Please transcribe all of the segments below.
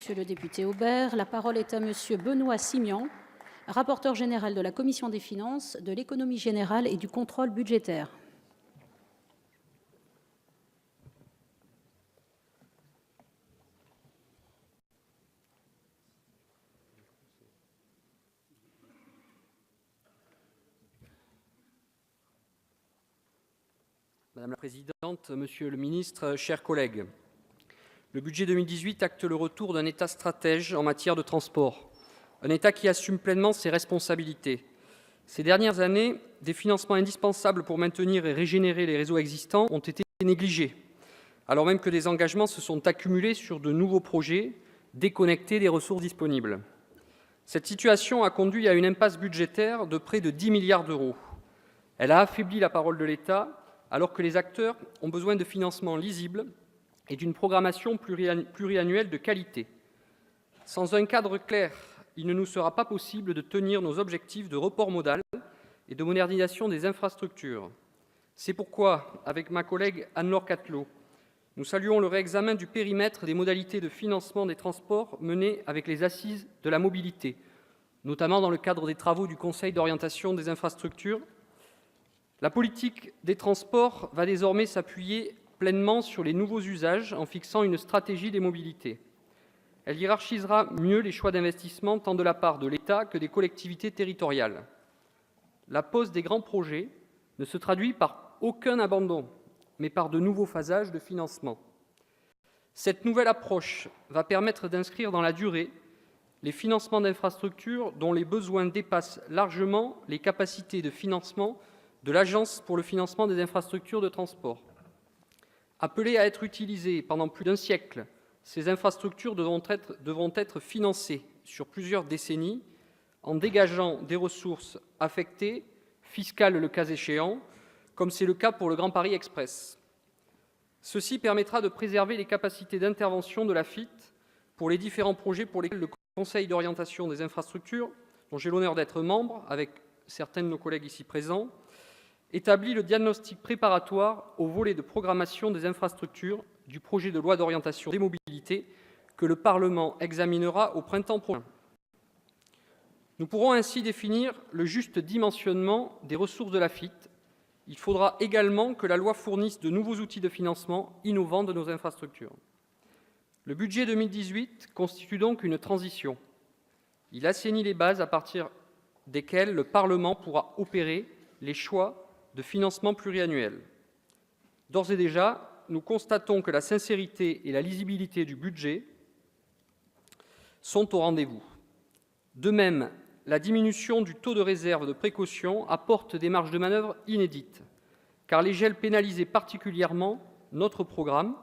Monsieur le député Aubert, la parole est à Monsieur Benoît Simian, rapporteur général de la Commission des finances, de l'économie générale et du contrôle budgétaire. Madame la Présidente, Monsieur le Ministre, chers collègues, le budget 2018 acte le retour d'un État stratège en matière de transport, un État qui assume pleinement ses responsabilités. Ces dernières années, des financements indispensables pour maintenir et régénérer les réseaux existants ont été négligés, alors même que des engagements se sont accumulés sur de nouveaux projets déconnectés des ressources disponibles. Cette situation a conduit à une impasse budgétaire de près de 10 milliards d'euros. Elle a affaibli la parole de l'État, alors que les acteurs ont besoin de financements lisibles et d'une programmation pluriannuelle de qualité. Sans un cadre clair, il ne nous sera pas possible de tenir nos objectifs de report modal et de modernisation des infrastructures. C'est pourquoi, avec ma collègue Anne-Laure Cattelot, nous saluons le réexamen du périmètre des modalités de financement des transports menés avec les assises de la mobilité, notamment dans le cadre des travaux du Conseil d'orientation des infrastructures. La politique des transports va désormais s'appuyer pleinement sur les nouveaux usages en fixant une stratégie des mobilités. Elle hiérarchisera mieux les choix d'investissement tant de la part de l'État que des collectivités territoriales. La pose des grands projets ne se traduit par aucun abandon, mais par de nouveaux phasages de financement. Cette nouvelle approche va permettre d'inscrire dans la durée les financements d'infrastructures dont les besoins dépassent largement les capacités de financement de l'Agence pour le financement des infrastructures de transport. Appelées à être utilisées pendant plus d'un siècle, ces infrastructures devront être financées sur plusieurs décennies en dégageant des ressources affectées, fiscales le cas échéant, comme c'est le cas pour le Grand Paris Express. Ceci permettra de préserver les capacités d'intervention de l'AFIT pour les différents projets pour lesquels le Conseil d'orientation des infrastructures, dont j'ai l'honneur d'être membre, avec certains de nos collègues ici présents, établit le diagnostic préparatoire au volet de programmation des infrastructures du projet de loi d'orientation des mobilités que le Parlement examinera au printemps prochain. Nous pourrons ainsi définir le juste dimensionnement des ressources de l'AFIT. Il faudra également que la loi fournisse de nouveaux outils de financement innovants de nos infrastructures. Le budget 2018 constitue donc une transition. Il assainit les bases à partir desquelles le Parlement pourra opérer les choix de financement pluriannuel. D'ores et déjà, nous constatons que la sincérité et la lisibilité du budget sont au rendez-vous. De même, la diminution du taux de réserve de précaution apporte des marges de manœuvre inédites, car les gels pénalisaient particulièrement notre programme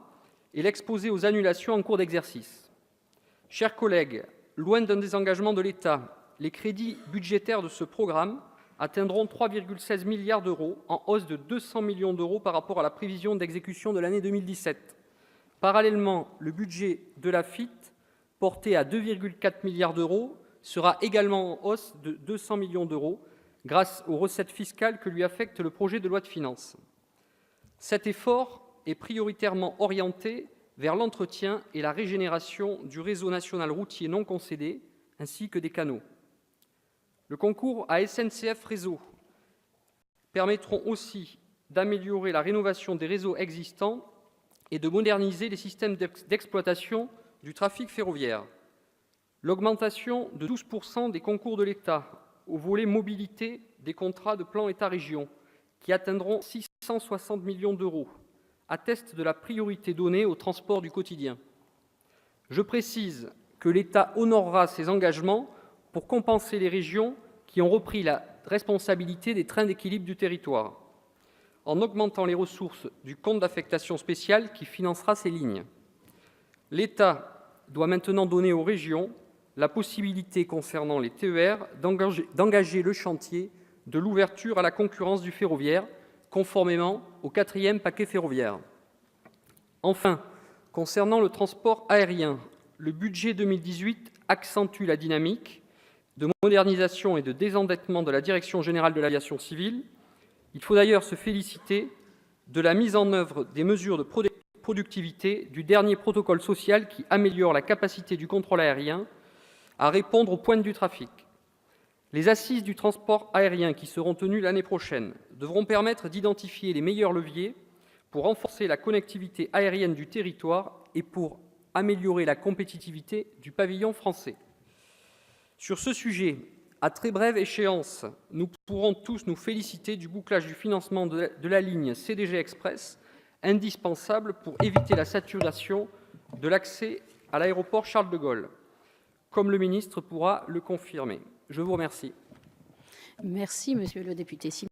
et l'exposaient aux annulations en cours d'exercice. Chers collègues, loin d'un désengagement de l'État, les crédits budgétaires de ce programme atteindront 3,16 milliards d'euros, en hausse de 200 millions d'euros par rapport à la prévision d'exécution de l'année 2017. Parallèlement, le budget de l'AFIT, porté à 2,4 milliards d'euros, sera également en hausse de 200 millions d'euros grâce aux recettes fiscales que lui affecte le projet de loi de finances. Cet effort est prioritairement orienté vers l'entretien et la régénération du réseau national routier non concédé, ainsi que des canaux. Le concours à SNCF Réseau permettront aussi d'améliorer la rénovation des réseaux existants et de moderniser les systèmes d'exploitation du trafic ferroviaire. L'augmentation de 12% des concours de l'État au volet mobilité des contrats de plan État-région, qui atteindront 660 millions d'euros, atteste de la priorité donnée au transport du quotidien. Je précise que l'État honorera ses engagements pour compenser les régions qui ont repris la responsabilité des trains d'équilibre du territoire, en augmentant les ressources du compte d'affectation spéciale qui financera ces lignes. L'État doit maintenant donner aux régions la possibilité, concernant les TER, d'engager le chantier de l'ouverture à la concurrence du ferroviaire, conformément au 4e paquet ferroviaire. Enfin, concernant le transport aérien, le budget 2018 accentue la dynamique de modernisation et de désendettement de la Direction générale de l'aviation civile. Il faut d'ailleurs se féliciter de la mise en œuvre des mesures de productivité du dernier protocole social qui améliore la capacité du contrôle aérien à répondre aux pointes du trafic. Les assises du transport aérien qui seront tenues l'année prochaine devront permettre d'identifier les meilleurs leviers pour renforcer la connectivité aérienne du territoire et pour améliorer la compétitivité du pavillon français. Sur ce sujet, à très brève échéance, nous pourrons tous nous féliciter du bouclage du financement de la ligne CDG Express, indispensable pour éviter la saturation de l'accès à l'aéroport Charles de Gaulle, comme le ministre pourra le confirmer. Je vous remercie. Merci, monsieur le député.